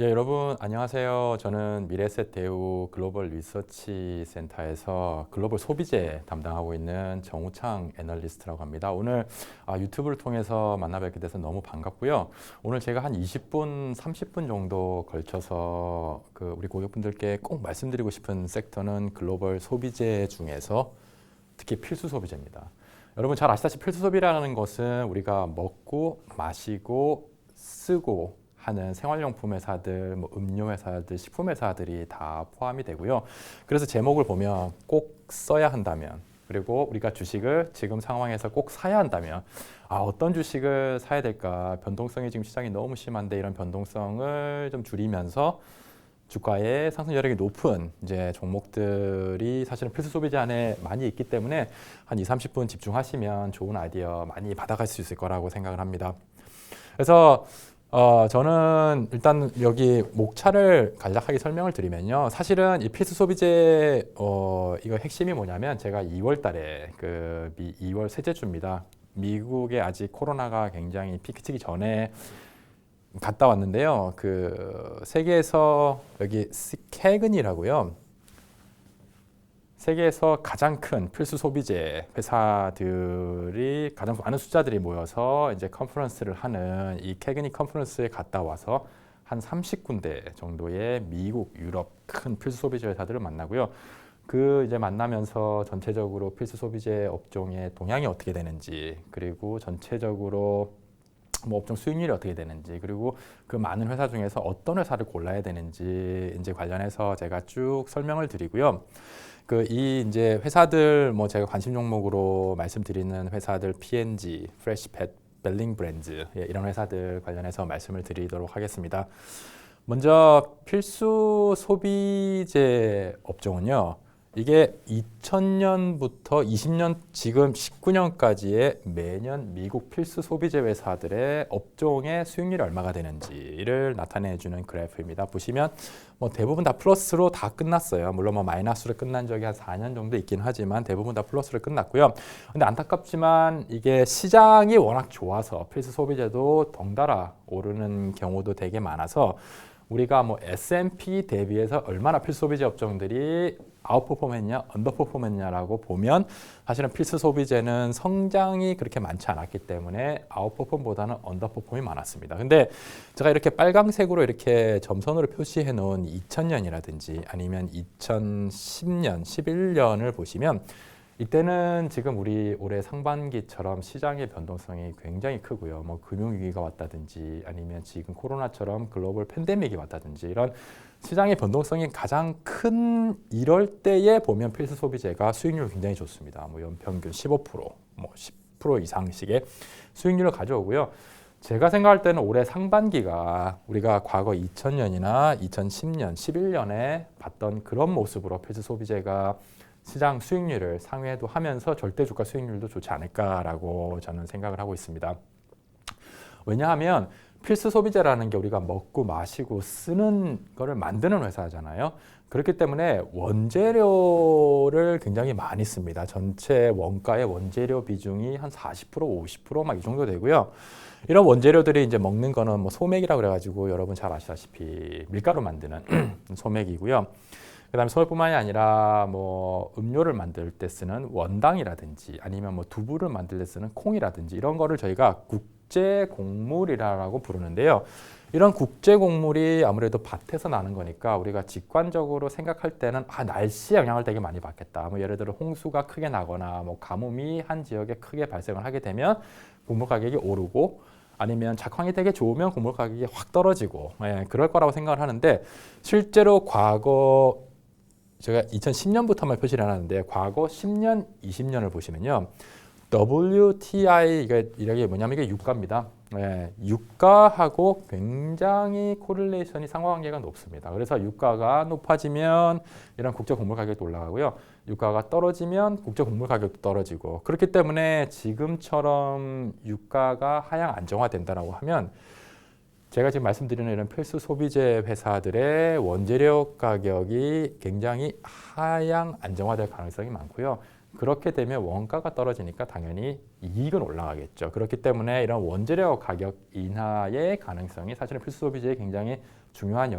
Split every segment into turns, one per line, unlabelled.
예, 여러분 안녕하세요. 저는 미래에셋 대우 글로벌 리서치 센터에서 글로벌 소비재 담당하고 있는 정우창 애널리스트라고 합니다. 오늘 유튜브를 통해서 만나 뵙게 돼서 너무 반갑고요. 오늘 제가 한 20분, 30분 정도 걸쳐서 우리 고객분들께 꼭 말씀드리고 싶은 섹터는 글로벌 소비재 중에서 특히 필수 소비재입니다. 여러분 잘 아시다시피 필수 소비라는 것은 우리가 먹고 마시고 쓰고 하는 생활용품 회사들, 음료 회사들, 식품 회사들이 다 포함이 되고요. 그래서 제목을 보면 꼭 써야 한다면, 그리고 우리가 주식을 지금 상황에서 꼭 사야 한다면, 어떤 주식을 사야 될까? 변동성이 지금 시장이 너무 심한데 이런 변동성을 좀 줄이면서 주가의 상승 여력이 높은 이제 종목들이 사실은 필수 소비재 안에 많이 있기 때문에 한 2, 30분 집중하시면 좋은 아이디어 많이 받아갈 수 있을 거라고 생각을 합니다. 그래서 저는 일단 여기 목차를 간략하게 설명을 드리면요. 사실은 이 필수 소비재 이거 핵심이 뭐냐면 제가 2월 달에 2월 셋째 주입니다. 미국에 아직 코로나가 굉장히 피크 치기 전에 갔다 왔는데요. 세계에서 여기 캐근이라고요. 세계에서 가장 큰 필수 소비재 회사들이 가장 많은 숫자들이 모여서 이제 컨퍼런스를 하는 이 캐그니 컨퍼런스에 갔다 와서 한 30군데 정도의 미국, 유럽 큰 필수 소비재 회사들을 만나고요. 이제 만나면서 전체적으로 필수 소비재 업종의 동향이 어떻게 되는지, 그리고 전체적으로 업종 수익률이 어떻게 되는지, 그리고 그 많은 회사 중에서 어떤 회사를 골라야 되는지 이제 관련해서 제가 쭉 설명을 드리고요. 이 이제 회사들 제가 관심 종목으로 말씀드리는 회사들 P&G, 프레시팻, 벨링 브랜드 이런 회사들 관련해서 말씀을 드리도록 하겠습니다. 먼저 필수 소비재 업종은요. 이게 2000년부터 20년 지금 19년까지의 매년 미국 필수 소비재 회사들의 업종의 수익률이 얼마가 되는지를 나타내주는 그래프입니다. 보시면 대부분 다 플러스로 다 끝났어요. 물론 마이너스로 끝난 적이 한 4년 정도 있긴 하지만 대부분 다 플러스로 끝났고요. 근데 안타깝지만 이게 시장이 워낙 좋아서 필수 소비재도 덩달아 오르는 경우도 되게 많아서 우리가 S&P 대비해서 얼마나 필수 소비재 업종들이 아웃퍼폼 했냐, 언더퍼폼 했냐라고 보면 사실은 필수 소비재는 성장이 그렇게 많지 않았기 때문에 아웃퍼폼보다는 언더퍼폼이 많았습니다. 근데 제가 이렇게 빨강색으로 이렇게 점선으로 표시해 놓은 2000년이라든지 아니면 2010년, 11년을 보시면 이때는 지금 우리 올해 상반기처럼 시장의 변동성이 굉장히 크고요. 금융위기가 왔다든지 아니면 지금 코로나처럼 글로벌 팬데믹이 왔다든지 이런 시장의 변동성이 가장 큰 이럴 때에 보면 필수 소비재가 수익률이 굉장히 좋습니다. 연평균 15%, 10% 이상씩의 수익률을 가져오고요. 제가 생각할 때는 올해 상반기가 우리가 과거 2000년이나 2010년, 11년에 봤던 그런 모습으로 필수 소비재가 시장 수익률을 상회도 하면서 절대 주가 수익률도 좋지 않을까라고 저는 생각을 하고 있습니다. 왜냐하면 필수 소비재라는 게 우리가 먹고 마시고 쓰는 거를 만드는 회사잖아요. 그렇기 때문에 원재료를 굉장히 많이 씁니다. 전체 원가의 원재료 비중이 한 40%, 50% 막 이 정도 되고요. 이런 원재료들이 이제 먹는 거는 소맥이라고 그래가지고 여러분 잘 아시다시피 밀가루 만드는 소맥이고요. 그다음에 소맥뿐만이 아니라 음료를 만들 때 쓰는 원당이라든지 아니면 두부를 만들 때 쓰는 콩이라든지 이런 거를 저희가 국제 곡물이라고 부르는데요. 이런 국제 곡물이 아무래도 밭에서 나는 거니까 우리가 직관적으로 생각할 때는 날씨의 영향을 되게 많이 받겠다. 예를 들어 홍수가 크게 나거나 가뭄이 한 지역에 크게 발생을 하게 되면 곡물 가격이 오르고 아니면 작황이 되게 좋으면 곡물 가격이 확 떨어지고 그럴 거라고 생각을 하는데 실제로 과거 제가 2010년부터만 표시를 해놨는데 과거 10년, 20년을 보시면요. WTI 이게 뭐냐면 이게 유가입니다. 유가하고 굉장히 코릴레이션이 상호관계가 높습니다. 그래서 유가가 높아지면 이런 국제 곡물 가격도 올라가고요. 유가가 떨어지면 국제 곡물 가격도 떨어지고 그렇기 때문에 지금처럼 유가가 하향 안정화된다라고 하면 제가 지금 말씀드리는 이런 필수 소비재 회사들의 원재료 가격이 굉장히 하향 안정화될 가능성이 많고요. 그렇게 되면 원가가 떨어지니까 당연히 이익은 올라가겠죠. 그렇기 때문에 이런 원재료 가격 인하의 가능성이 사실은 필수 소비재에 굉장히 중요한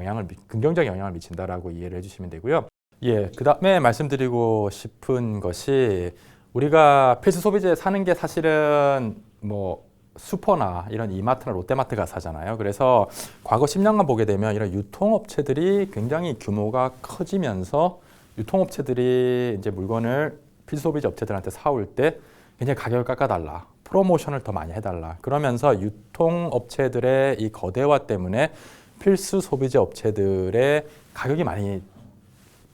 긍정적 영향을 미친다라고 이해를 해주시면 되고요. 예, 그다음에 말씀드리고 싶은 것이 우리가 필수 소비재 사는 게 사실은 뭐 슈퍼나 이런 이마트나 롯데마트가 사잖아요. 그래서 과거 10년간 보게 되면 이런 유통업체들이 굉장히 규모가 커지면서 유통업체들이 이제 물건을 필수소비재 업체들한테 사올 때 굉장히 가격을 깎아달라, 프로모션을 더 많이 해달라. 그러면서 유통업체들의 이 거대화 때문에 필수소비재 업체들의 가격이 많이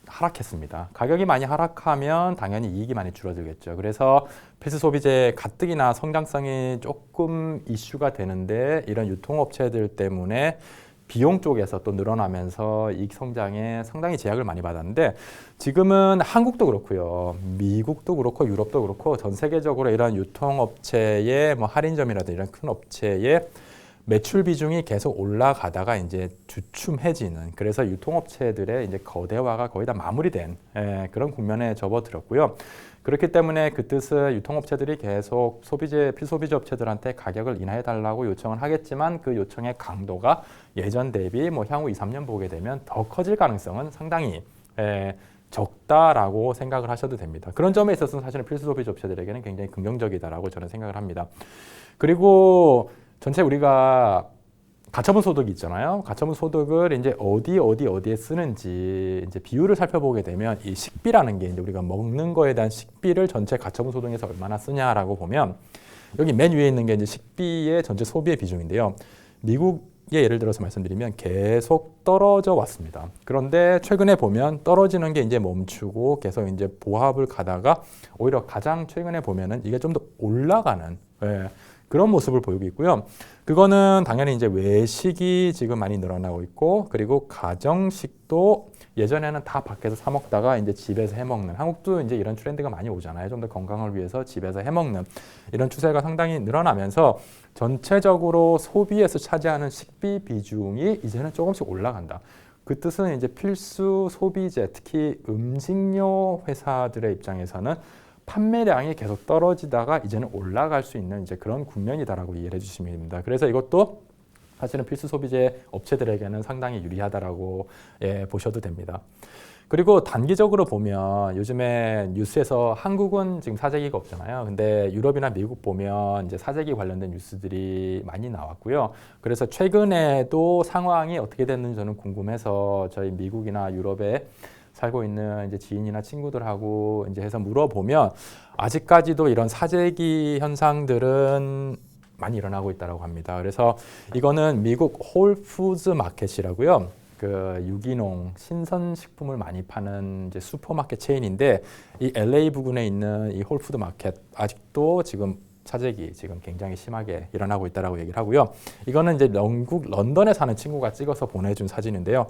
하락했습니다. 가격이 많이 하락하면 당연히 이익이 많이 줄어들겠죠. 그래서 필수 소비재 가뜩이나 성장성이 조금 이슈가 되는데 이런 유통업체들 때문에 비용 쪽에서 또 늘어나면서 이익 성장에 상당히 제약을 많이 받았는데 지금은 한국도 그렇고요. 미국도 그렇고 유럽도 그렇고 전 세계적으로 이런 유통업체의 뭐 할인점이라든지 이런 큰 업체의 매출 비중이 계속 올라가다가 이제 주춤해지는 그래서 유통업체들의 이제 거대화가 거의 다 마무리된 그런 국면에 접어들었고요. 그렇기 때문에 그 뜻은 유통업체들이 계속 필소비재 업체들한테 가격을 인하해달라고 요청을 하겠지만 그 요청의 강도가 예전 대비 뭐 향후 2, 3년 보게 되면 더 커질 가능성은 상당히 적다라고 생각을 하셔도 됩니다. 그런 점에 있어서는 사실은 필수소비재 업체들에게는 굉장히 긍정적이다라고 저는 생각을 합니다. 그리고 전체 우리가 가처분 소득이 있잖아요. 가처분 소득을 이제 어디에 쓰는지 이제 비율을 살펴보게 되면 이 식비라는 게 이제 우리가 먹는 거에 대한 식비를 전체 가처분 소득에서 얼마나 쓰냐라고 보면 여기 맨 위에 있는 게 이제 식비의 전체 소비의 비중인데요. 미국의 예를 들어서 말씀드리면 계속 떨어져 왔습니다. 그런데 최근에 보면 떨어지는 게 이제 멈추고 계속 이제 보합을 가다가 오히려 가장 최근에 보면은 이게 좀 더 올라가는 그런 모습을 보이고 있고요. 그거는 당연히 이제 외식이 지금 많이 늘어나고 있고 그리고 가정식도 예전에는 다 밖에서 사 먹다가 이제 집에서 해 먹는 한국도 이제 이런 트렌드가 많이 오잖아요. 좀 더 건강을 위해서 집에서 해 먹는 이런 추세가 상당히 늘어나면서 전체적으로 소비에서 차지하는 식비 비중이 이제는 조금씩 올라간다. 그 뜻은 이제 필수 소비재, 특히 음식료 회사들의 입장에서는 판매량이 계속 떨어지다가 이제는 올라갈 수 있는 이제 그런 국면이다라고 이해를 해주시면 됩니다. 그래서 이것도 사실은 필수 소비재 업체들에게는 상당히 유리하다라고 보셔도 됩니다. 그리고 단기적으로 보면 요즘에 뉴스에서 한국은 지금 사재기가 없잖아요. 근데 유럽이나 미국 보면 이제 사재기 관련된 뉴스들이 많이 나왔고요. 그래서 최근에도 상황이 어떻게 됐는지 저는 궁금해서 저희 미국이나 유럽에 살고 있는 이제 지인이나 친구들하고 이제 해서 물어보면 아직까지도 이런 사재기 현상들은 많이 일어나고 있다고 합니다. 그래서 이거는 미국 홀푸드 마켓이라고요. 그 유기농 신선식품을 많이 파는 이제 슈퍼마켓 체인인데 이 LA 부근에 있는 이 홀푸드 마켓 아직도 지금 사재기 지금 굉장히 심하게 일어나고 있다라고 얘기를 하고요. 이거는 이제 영국 런던에 사는 친구가 찍어서 보내준 사진인데요.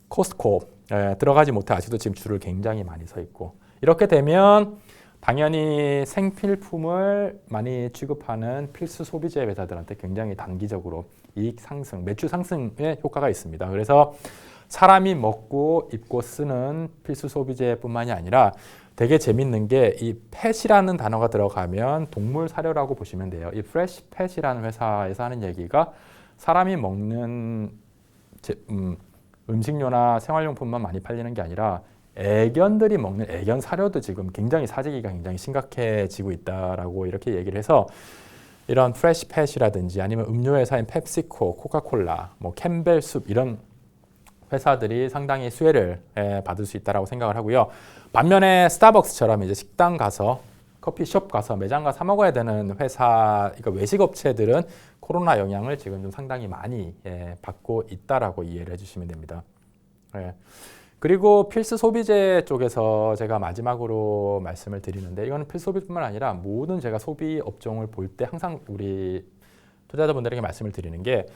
코스트코 들어가지 못해 아직도 지금 줄을 굉장히 많이 서 있고 이렇게 되면 당연히 생필품을 많이 취급하는 필수 소비재 회사들한테 굉장히 단기적으로 이익 상승, 매출 상승의 효과가 있습니다. 그래서 사람이 먹고 입고 쓰는 필수 소비재뿐만이 아니라 되게 재밌는 게 이 펫이라는 단어가 들어가면 동물 사료라고 보시면 돼요. 이 프레시 펫이라는 회사에서 하는 얘기가 사람이 먹는 음식료나 생활용품만 많이 팔리는 게 아니라 애견들이 먹는 애견 사료도 지금 굉장히 사재기가 굉장히 심각해지고 있다라고 이렇게 얘기를 해서 이런 프레시팻이라든지 아니면 음료 회사인 펩시코, 코카콜라, 뭐 캠벨숲 이런 회사들이 상당히 수혜를 받을 수 있다라고 생각을 하고요. 반면에 스타벅스처럼 이제 식당 가서 커피숍 가서 매장 가서 사 먹어야 되는 회사, 그러니까 외식 업체들은 코로나 영향을 지금 좀 상당히 많이 받고 있다라고 이해를 해주시면 됩니다. 그리고 필수 소비재 쪽에서 제가 마지막으로 말씀을 드리는데 이거는 필수 소비뿐만 아니라 모든 제가 소비 업종을 볼 때 항상 우리 투자자분들에게 말씀을 드리는 게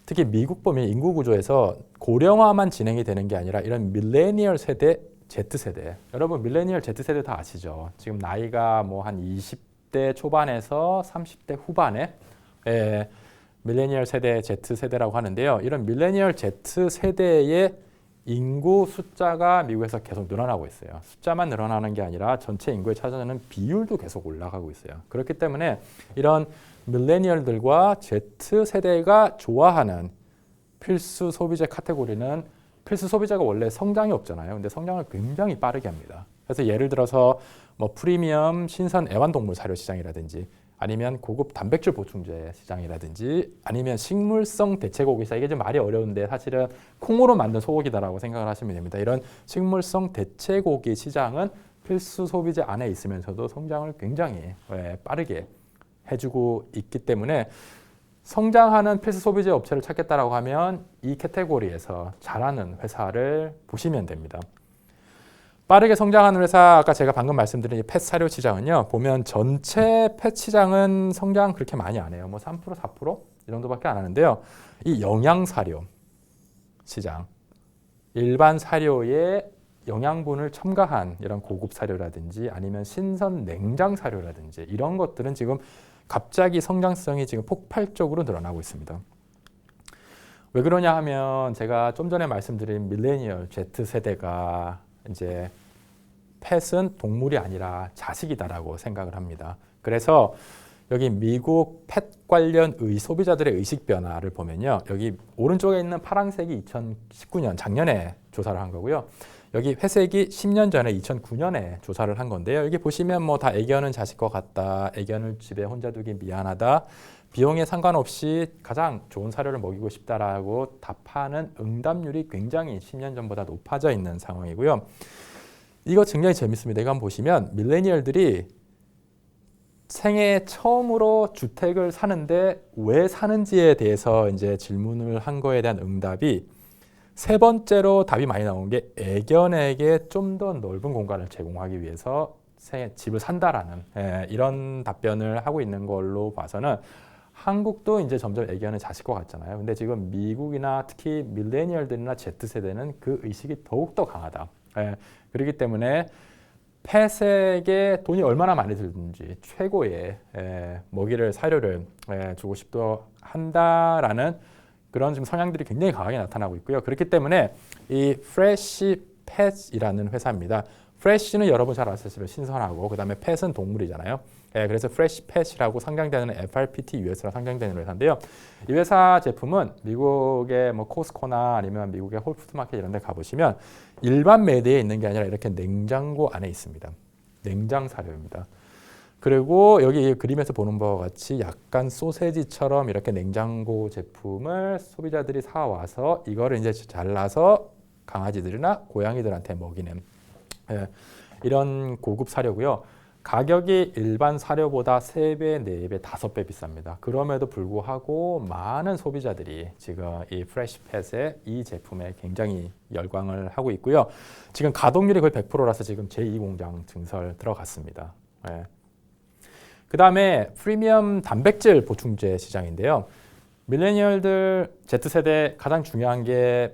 특히 미국 보면 인구 구조에서 고령화만 진행이 되는 게 아니라 이런 밀레니얼 세대, Z세대. 여러분 밀레니얼 Z세대 다 아시죠? 지금 나이가 뭐 한 20대 초반에서 30대 후반에 밀레니얼 세대, Z세대라고 하는데요. 이런 밀레니얼 Z세대의 인구 숫자가 미국에서 계속 늘어나고 있어요. 숫자만 늘어나는 게 아니라 전체 인구에 차지하는 비율도 계속 올라가고 있어요. 그렇기 때문에 이런 밀레니얼들과 Z세대가 좋아하는 필수 소비재 카테고리는 필수 소비재가 원래 성장이 없잖아요. 근데 성장을 굉장히 빠르게 합니다. 그래서 예를 들어서 뭐 프리미엄 신선 애완동물 사료 시장이라든지 아니면 고급 단백질 보충제 시장이라든지 아니면 식물성 대체고기 시장. 이게 좀 말이 어려운데 사실은 콩으로 만든 소고기다라고 생각을 하시면 됩니다. 이런 식물성 대체고기 시장은 필수 소비재 안에 있으면서도 성장을 굉장히 빠르게 해주고 있기 때문에 성장하는 필수 소비재 업체를 찾겠다라고 하면 이 카테고리에서 잘하는 회사를 보시면 됩니다. 빠르게 성장하는 회사, 아까 제가 방금 말씀드린 이 펫 사료 시장은요, 보면 전체 펫 시장은 성장 그렇게 많이 안 해요. 뭐 3%, 4%? 이 정도밖에 안 하는데요. 이 영양 사료 시장, 일반 사료에 영양분을 첨가한 이런 고급 사료라든지 아니면 신선 냉장 사료라든지 이런 것들은 지금 갑자기 성장성이 지금 폭발적으로 늘어나고 있습니다. 왜 그러냐 하면 제가 좀 전에 말씀드린 밀레니얼 Z세대가 이제 펫은 동물이 아니라 자식이다라고 생각을 합니다. 그래서 여기 미국 펫 관련 소비자들의 의식 변화를 보면요. 여기 오른쪽에 있는 파란색이 2019년 작년에 조사를 한 거고요. 여기 회색이 10년 전에 2009년에 조사를 한 건데요. 여기 보시면 뭐 다 애견은 자식 것 같다. 애견을 집에 혼자 두기 미안하다. 비용에 상관없이 가장 좋은 사료를 먹이고 싶다라고 답하는 응답률이 굉장히 10년 전보다 높아져 있는 상황이고요. 이거 굉장히 재밌습니다. 이거 한번 보시면 밀레니얼들이 생애 처음으로 주택을 사는데 왜 사는지에 대해서 이제 질문을 한 거에 대한 응답이 세 번째로 답이 많이 나온 게 애견에게 좀 더 넓은 공간을 제공하기 위해서 집을 산다라는 이런 답변을 하고 있는 걸로 봐서는 한국도 이제 점점 애견을 자식 것 같잖아요. 근데 지금 미국이나 특히 밀레니얼들이나 Z세대는 그 의식이 더욱더 강하다. 그렇기 때문에 펫에게 돈이 얼마나 많이 들든지 최고의 먹이를 사료를 주고 싶어 한다라는 그런 지금 성향들이 굉장히 강하게 나타나고 있고요. 그렇기 때문에 이 프레시 펫이라는 회사입니다. 프레시는 여러분 잘 아시죠? 신선하고 그 다음에 펫은 동물이잖아요. 그래서 프레시 펫이라고 상장되는 FRPT US로 상장되는 회사인데요. 이 회사 제품은 미국의 뭐 코스코나 아니면 미국의 홀푸드마켓 이런 데 가보시면 일반 매대에 있는 게 아니라 이렇게 냉장고 안에 있습니다. 냉장 사료입니다. 그리고 여기 그림에서 보는 바와 같이 약간 소세지처럼 이렇게 냉장고 제품을 소비자들이 사와서 이거를 이제 잘라서 강아지들이나 고양이들한테 먹이는 이런 고급 사료고요. 가격이 일반 사료보다 3배, 4배, 5배 비쌉니다. 그럼에도 불구하고 많은 소비자들이 지금 이 프레시펫의 이 제품에 굉장히 열광을 하고 있고요. 지금 가동률이 거의 100%라서 지금 제2공장 증설 들어갔습니다. 그 다음에 프리미엄 단백질 보충제 시장인데요. 밀레니얼들 Z세대 가장 중요한 게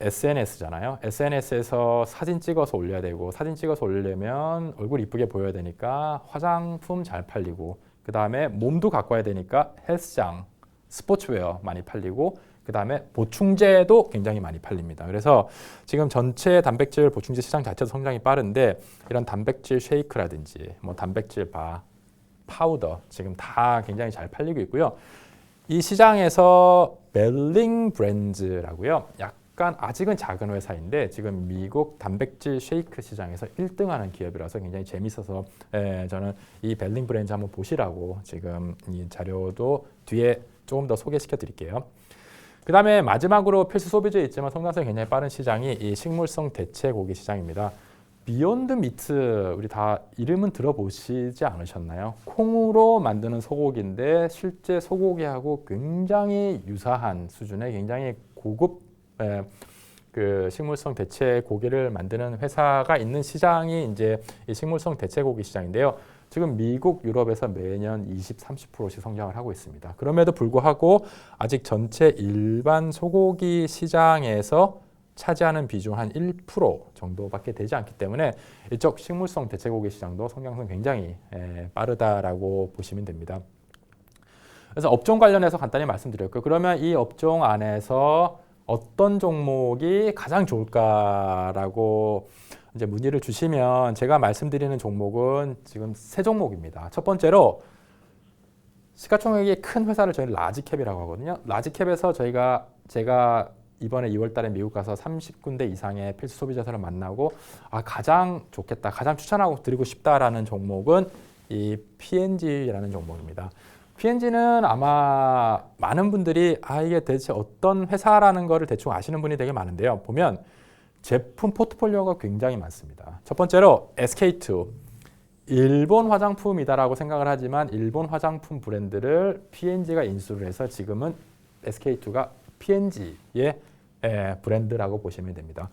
SNS잖아요. SNS에서 사진 찍어서 올려야 되고 사진 찍어서 올리려면 얼굴 이쁘게 보여야 되니까 화장품 잘 팔리고 그 다음에 몸도 갖고 와야 되니까 헬스장, 스포츠웨어 많이 팔리고 그 다음에 보충제도 굉장히 많이 팔립니다. 그래서 지금 전체 단백질 보충제 시장 자체도 성장이 빠른데 이런 단백질 쉐이크라든지 뭐 단백질 바, 파우더 지금 다 굉장히 잘 팔리고 있고요. 이 시장에서 벨링 브랜드라고요. 약간 아직은 작은 회사인데 지금 미국 단백질 쉐이크 시장에서 1등하는 기업이라서 굉장히 재밌어서 저는 이 벨링 브랜드 한번 보시라고 지금 이 자료도 뒤에 조금 더 소개시켜 드릴게요. 그 다음에 마지막으로 필수 소비재에 있지만 성장성이 굉장히 빠른 시장이 이 식물성 대체 고기 시장입니다. 비욘드 미트 우리 다 이름은 들어보시지 않으셨나요? 콩으로 만드는 소고기인데 실제 소고기하고 굉장히 유사한 수준의 굉장히 고급 그 식물성 대체 고기를 만드는 회사가 있는 시장이 이제 이 식물성 대체 고기 시장인데요. 지금 미국, 유럽에서 매년 20, 30%씩 성장을 하고 있습니다. 그럼에도 불구하고 아직 전체 일반 소고기 시장에서 차지하는 비중 한 1% 정도밖에 되지 않기 때문에 이쪽 식물성 대체고기 시장도 성장성이 굉장히 빠르다라고 보시면 됩니다. 그래서 업종 관련해서 간단히 말씀드렸고요. 그러면 이 업종 안에서 어떤 종목이 가장 좋을까라고 이제 문의를 주시면 제가 말씀드리는 종목은 지금 세 종목입니다. 첫 번째로 시가총액이 큰 회사를 저희는 라지캡이라고 하거든요. 라지캡에서 제가 이번에 2월 달에 미국 가서 30군데 이상의 필수 소비자들을 만나고 가장 좋겠다, 가장 추천하고 드리고 싶다라는 종목은 이 P&G라는 종목입니다. P&G는 아마 많은 분들이 이게 대체 어떤 회사라는 거를 대충 아시는 분이 되게 많은데요. 보면 제품 포트폴리오가 굉장히 많습니다. 첫 번째로 SK2. 일본 화장품이다라고 생각을 하지만 일본 화장품 브랜드를 P&G가 인수를 해서 지금은 SK2가 P&G의 브랜드라고 보시면 됩니다.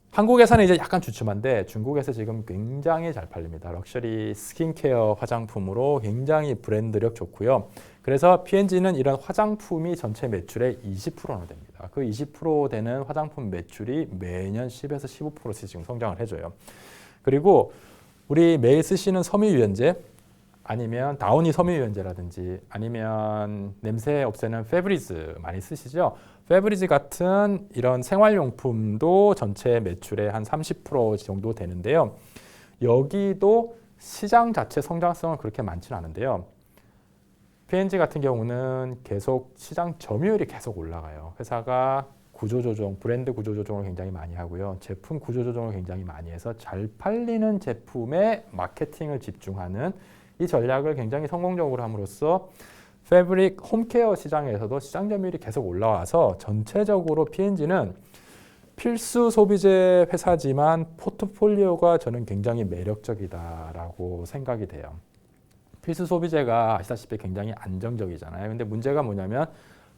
한국에서는 이제 약간 주춤한데 중국에서 지금 굉장히 잘 팔립니다. 럭셔리 스킨케어 화장품으로 굉장히 브랜드력 좋고요. 그래서 P&G는 이런 화장품이 전체 매출의 20%나 됩니다. 그 20% 되는 화장품 매출이 매년 10에서 15%씩 지금 성장을 해줘요. 그리고 우리 매일 쓰시는 섬유유연제 아니면 다우니 섬유유연제라든지 아니면 냄새 없애는 페브리즈 많이 쓰시죠? 페브리즈 같은 이런 생활용품도 전체 매출의 한 30% 정도 되는데요. 여기도 시장 자체 성장성은 그렇게 많지는 않은데요. P&G 같은 경우는 계속 시장 점유율이 계속 올라가요. 회사가 구조조정, 브랜드 구조조정을 굉장히 많이 하고요. 제품 구조조정을 굉장히 많이 해서 잘 팔리는 제품에 마케팅을 집중하는 이 전략을 굉장히 성공적으로 함으로써 패브릭 홈케어 시장에서도 시장 점유율이 계속 올라와서 전체적으로 P&G는 필수 소비재 회사지만 포트폴리오가 저는 굉장히 매력적이다라고 생각이 돼요. 필수 소비재가 아시다시피 굉장히 안정적이잖아요. 근데 문제가 뭐냐면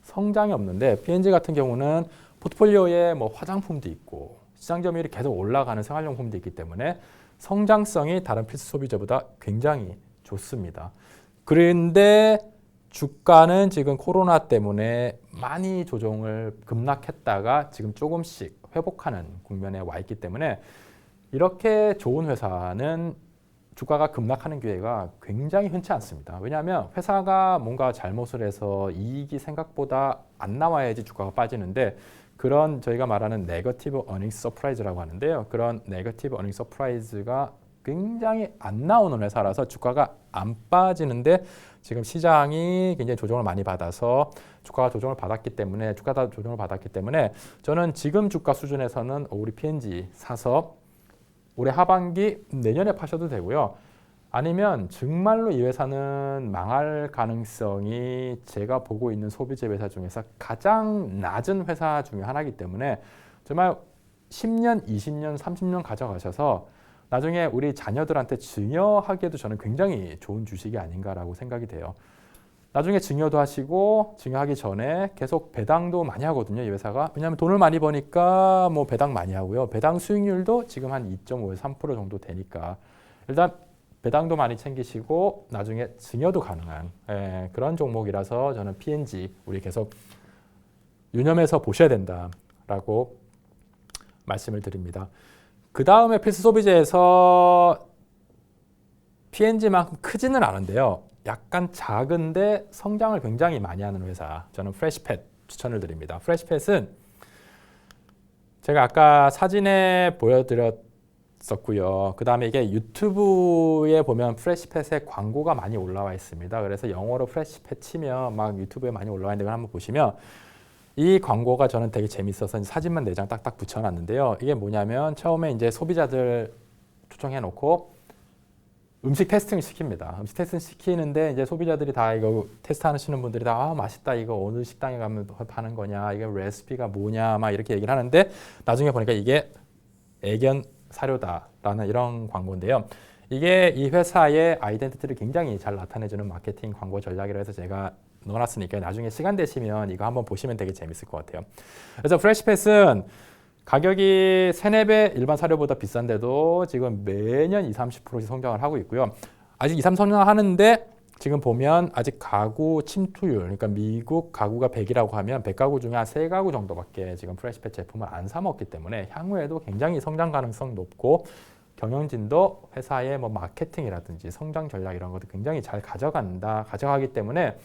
성장이 없는데 P&G 같은 경우는 포트폴리오에 뭐 화장품도 있고 시장 점유율이 계속 올라가는 생활용품도 있기 때문에 성장성이 다른 필수 소비재보다 굉장히 좋습니다. 그런데 주가는 지금 코로나 때문에 많이 조정을 급락했다가 지금 조금씩 회복하는 국면에 와 있기 때문에 이렇게 좋은 회사는 주가가 급락하는 기회가 굉장히 흔치 않습니다. 왜냐하면 회사가 뭔가 잘못을 해서 이익이 생각보다 안 나와야지 주가가 빠지는데 그런 저희가 말하는 네거티브 어닝스 서프라이즈라고 하는데요. 그런 네거티브 어닝스 서프라이즈가 굉장히 안 나오는 회사라서 주가가 안 빠지는데 지금 시장이 굉장히 조정을 많이 받아서 주가가 조정을 받았기 때문에 저는 지금 주가 수준에서는 우리 P&G 사서 올해 하반기 내년에 파셔도 되고요. 아니면 정말로 이 회사는 망할 가능성이 제가 보고 있는 소비재 회사 중에서 가장 낮은 회사 중에 하나이기 때문에 정말 10년, 20년, 30년 가져가셔서 나중에 우리 자녀들한테 증여하기에도 저는 굉장히 좋은 주식이 아닌가라고 생각이 돼요. 나중에 증여도 하시고 증여하기 전에 계속 배당도 많이 하거든요, 이 회사가. 왜냐하면 돈을 많이 버니까 뭐 배당 많이 하고요. 배당 수익률도 지금 한 2.5에서 3% 정도 되니까 일단 배당도 많이 챙기시고 나중에 증여도 가능한 그런 종목이라서 저는 P&G 우리 계속 유념해서 보셔야 된다라고 말씀을 드립니다. 그 다음에 필수 소비재에서 P&G만큼 크지는 않은데요. 약간 작은데 성장을 굉장히 많이 하는 회사. 저는 프레시팻 추천을 드립니다. 프레시팻은 제가 아까 사진에 보여드렸었고요. 그 다음에 이게 유튜브에 보면 프레시팻의 광고가 많이 올라와 있습니다. 그래서 영어로 프레시팻 치면 막 유튜브에 많이 올라와 있는데 그걸 한번 보시면 이 광고가 저는 되게 재밌어서 사진만 4장 딱딱 붙여놨는데요. 이게 뭐냐면 처음에 이제 소비자들 초청해 놓고 음식 테스팅을 시킵니다. 음식 테스팅 시키는데 이제 소비자들이 다 이거 테스트하시는 분들이 다 맛있다 이거 어느 식당에 가면 파는 거냐 이게 레시피가 뭐냐 막 이렇게 얘기를 하는데 나중에 보니까 이게 애견 사료다라는 이런 광고인데요. 이게 이 회사의 아이덴티티를 굉장히 잘 나타내주는 마케팅 광고 전략이라 해서 제가 넣어놨으니까 나중에 시간 되시면 이거 한번 보시면 되게 재밌을 것 같아요. 그래서 프레시팻은 가격이 3-4배 일반 사료보다 비싼데도 지금 매년 20-30%씩 성장을 하고 있고요. 아직 2-3 성장하는데 지금 보면 아직 가구 침투율, 그러니까 미국 가구가 100이라고 하면 100가구 중에 한 3가구 정도밖에 지금 프레시팻 제품을 안 사 먹기 때문에 향후에도 굉장히 성장 가능성 높고 경영진도 회사의 뭐 마케팅이라든지 성장 전략 이런 것도 굉장히 잘 가져가기 때문에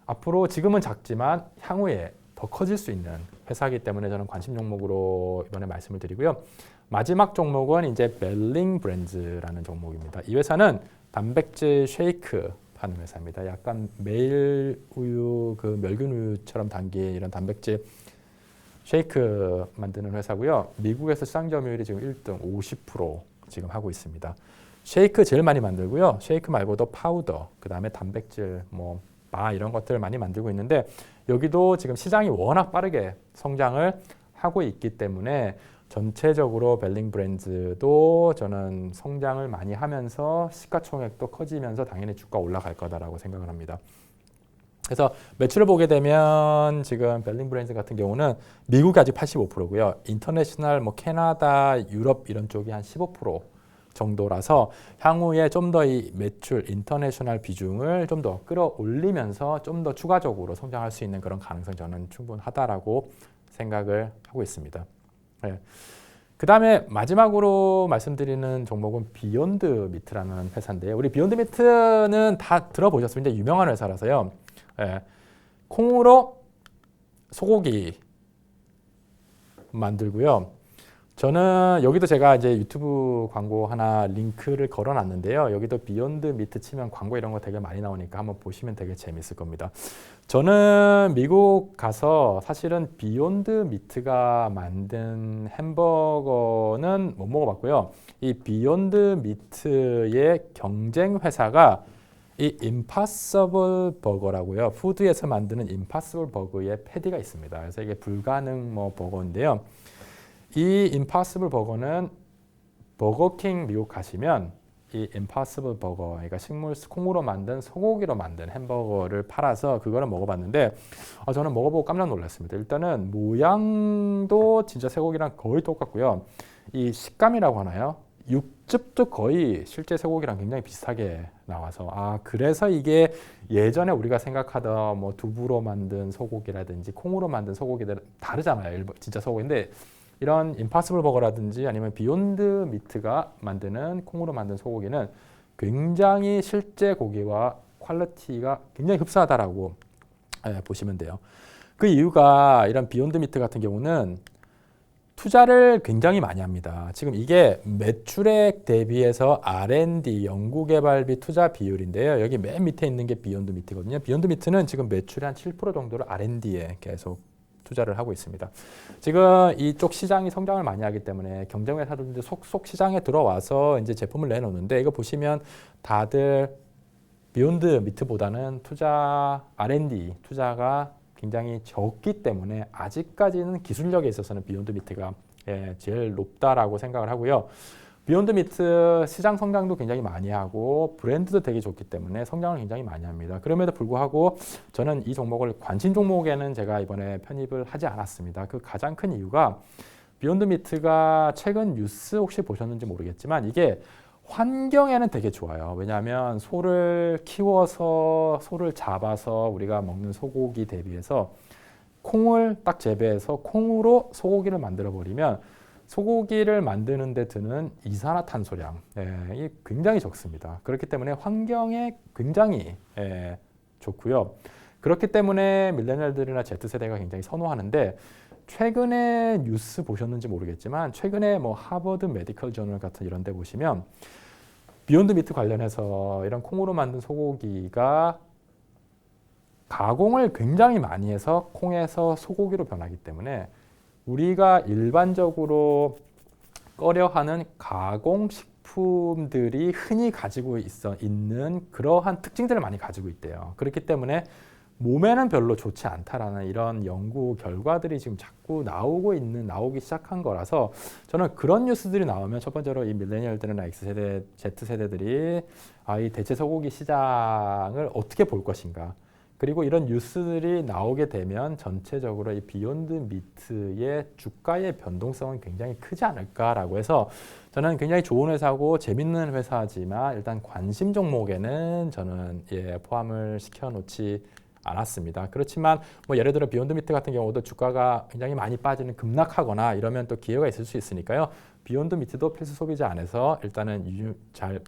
앞으로 지금은 작지만 향후에 더 커질 수 있는 회사이기 때문에 저는 관심 종목으로 이번에 말씀을 드리고요. 마지막 종목은 이제 벨링 브랜즈라는 종목입니다. 이 회사는 단백질 쉐이크 하는 회사입니다. 약간 매일 우유, 그 멸균 우유처럼 담긴 이런 단백질 쉐이크 만드는 회사고요. 미국에서 시장 점유율이 지금 1등 50% 지금 하고 있습니다. 쉐이크 제일 많이 만들고요. 쉐이크 말고도 파우더, 그 다음에 단백질, 뭐 바 이런 것들을 많이 만들고 있는데 여기도 지금 시장이 워낙 빠르게 성장을 하고 있기 때문에 전체적으로 벨링 브랜드도 저는 성장을 많이 하면서 시가총액도 커지면서 당연히 주가 올라갈 거다라고 생각을 합니다. 그래서 매출을 보게 되면 지금 벨링 브랜드 같은 경우는 미국이 아직 85%고요. 인터내셔널 뭐 캐나다, 유럽 이런 쪽이 한 15% 정도라서 향후에 좀 더 이 매출 인터내셔널 비중을 좀 더 끌어올리면서 좀 더 추가적으로 성장할 수 있는 그런 가능성이 저는 충분하다라고 생각을 하고 있습니다. 네. 그 다음에 마지막으로 말씀드리는 종목은 비욘드 미트라는 회사인데요. 우리 비욘드 미트는 다 들어보셨습니다. 유명한 회사라서요. 예, 콩으로 소고기 만들고요. 저는 여기도 제가 이제 유튜브 광고 하나 링크를 걸어놨는데요. 여기도 비욘드 미트 치면 광고 이런 거 되게 많이 나오니까 한번 보시면 되게 재밌을 겁니다. 저는 미국 가서 사실은 비욘드 미트가 만든 햄버거는 못 먹어봤고요. 이 비욘드 미트의 경쟁 회사가 이 임파서블 버거라고요. 푸드에서 만드는 임파서블 버거의 패티가 있습니다. 그래서 이게 불가능 뭐 버거인데요. 이 임파서블 버거는 버거킹 미국 가시면 이 임파서블 버거, 그러니까 식물 콩으로 만든 소고기로 만든 햄버거를 팔아서 그거를 먹어봤는데 저는 먹어보고 깜짝 놀랐습니다. 일단은 모양도 진짜 쇠고기랑 거의 똑같고요. 이 식감이라고 하나요? 육즙도 거의 실제 쇠고기랑 굉장히 비슷하게 나와서 그래서 이게 예전에 우리가 생각하던 뭐 두부로 만든 소고기라든지 콩으로 만든 소고기들은 다르잖아요. 진짜 소고기인데 이런 임파서블 버거라든지 아니면 비욘드 미트가 만드는 콩으로 만든 소고기는 굉장히 실제 고기와 퀄리티가 굉장히 흡사하다라고 보시면 돼요. 그 이유가 이런 비욘드 미트 같은 경우는 투자를 굉장히 많이 합니다. 지금 이게 매출액 대비해서 R&D, 연구개발비 투자 비율인데요. 여기 맨 밑에 있는 게 비욘드 미트거든요. 비욘드 미트는 지금 매출의 한 7% 정도를 R&D에 계속 투자를 하고 있습니다. 지금 이쪽 시장이 성장을 많이 하기 때문에 경쟁 회사들도 속속 시장에 들어와서 이제 제품을 내놓는데 이거 보시면 다들 비욘드 미트보다는 R&D 투자가 굉장히 적기 때문에 아직까지는 기술력에 있어서는 비욘드 미트가 제일 높다라고 생각을 하고요. 비욘드 미트 시장 성장도 굉장히 많이 하고 브랜드도 되게 좋기 때문에 성장을 굉장히 많이 합니다. 그럼에도 불구하고 저는 이 종목을 관심 종목에는 제가 이번에 편입을 하지 않았습니다. 그 가장 큰 이유가 비욘드 미트가 최근 뉴스 혹시 보셨는지 모르겠지만 이게 환경에는 되게 좋아요. 왜냐하면 소를 키워서 소를 잡아서 우리가 먹는 소고기 대비해서 콩을 딱 재배해서 콩으로 소고기를 만들어 버리면 소고기를 만드는 데 드는 이산화탄소량이 굉장히 적습니다. 그렇기 때문에 환경에 굉장히 좋고요. 그렇기 때문에 밀레니얼들이나 Z세대가 굉장히 선호하는데 최근에 뉴스 보셨는지 모르겠지만 최근에 뭐 하버드 메디컬 저널 같은 이런 데 보시면 비욘드 미트 관련해서 이런 콩으로 만든 소고기가 가공을 굉장히 많이 해서 콩에서 소고기로 변하기 때문에 우리가 일반적으로 꺼려하는 가공식품들이 흔히 가지고 있는 그러한 특징들을 많이 가지고 있대요. 그렇기 때문에 몸에는 별로 좋지 않다라는 이런 연구 결과들이 지금 자꾸 나오기 시작한 거라서 저는 그런 뉴스들이 나오면 첫 번째로 이 밀레니얼들이나 X세대, Z세대들이 이 대체 소고기 시장을 어떻게 볼 것인가. 그리고 이런 뉴스들이 나오게 되면 전체적으로 이 비욘드 미트의 주가의 변동성은 굉장히 크지 않을까라고 해서 저는 굉장히 좋은 회사고 재밌는 회사지만 일단 관심 종목에는 저는 포함을 시켜놓지 않았습니다. 그렇지만 뭐 예를 들어 비욘드 미트 같은 경우도 주가가 굉장히 많이 빠지는 급락하거나 이러면 또 기회가 있을 수 있으니까요. 비욘드 미트도 필수 소비자 안에서 일단은 잘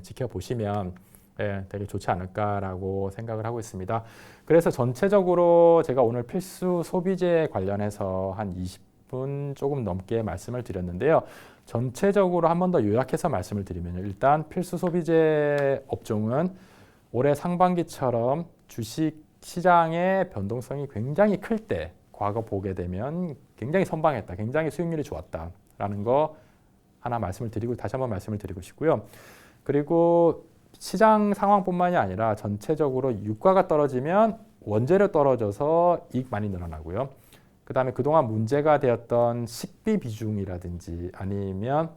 지켜보시면 예, 되게 좋지 않을까라고 생각을 하고 있습니다. 그래서 전체적으로 제가 오늘 필수 소비재 관련해서 한 20분 조금 넘게 말씀을 드렸는데요. 전체적으로 한 번 더 요약해서 말씀을 드리면 일단 필수 소비재 업종은 올해 상반기처럼 주식 시장의 변동성이 굉장히 클 때 과거 보게 되면 굉장히 선방했다, 굉장히 수익률이 좋았다라는 거 하나 말씀을 드리고 다시 한번 말씀을 드리고 싶고요. 그리고 시장 상황뿐만이 아니라 전체적으로 유가가 떨어지면 원재료 떨어져서 이익 많이 늘어나고요. 그 다음에 그동안 문제가 되었던 식비 비중이라든지 아니면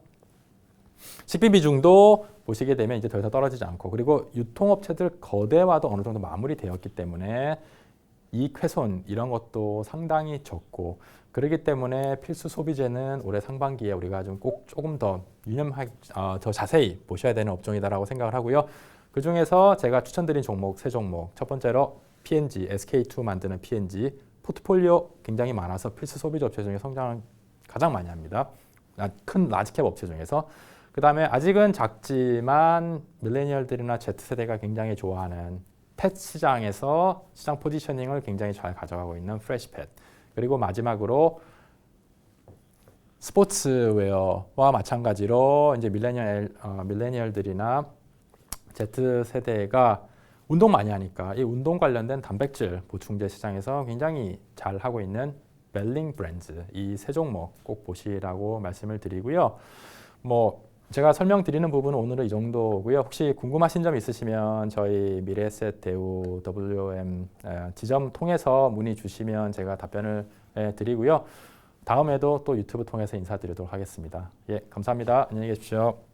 식비 비중도 보시게 되면 이제 더 이상 떨어지지 않고 그리고 유통업체들 거대화도 어느 정도 마무리되었기 때문에 이익 훼손 이런 것도 상당히 적고 그렇기 때문에 필수 소비재는 올해 상반기에 우리가 좀 꼭 조금 더 더 자세히 보셔야 되는 업종이다라고 생각을 하고요. 그 중에서 제가 추천드린 종목 세 종목 첫 번째로 P&G, SK2 만드는 P&G 포트폴리오 굉장히 많아서 필수 소비재 업체 중에 성장을 가장 많이 합니다. 큰 라지캡 업체 중에서 그 다음에 아직은 작지만 밀레니얼들이나 Z세대가 굉장히 좋아하는 펫 시장에서 시장 포지셔닝을 굉장히 잘 가져가고 있는 프레시펫 그리고 마지막으로 스포츠웨어와 마찬가지로 이제 밀레니얼들이나 Z세대가 운동 많이 하니까 이 운동 관련된 단백질 보충제 시장에서 굉장히 잘 하고 있는 벨링 브랜드 이 세 종목 꼭 보시라고 말씀을 드리고요. 뭐 제가 설명드리는 부분은 오늘은 이 정도고요. 혹시 궁금하신 점 있으시면 저희 미래에셋 대우 WM 지점 통해서 문의 주시면 제가 답변을 드리고요. 다음에도 또 유튜브 통해서 인사드리도록 하겠습니다. 예, 감사합니다. 안녕히 계십시오.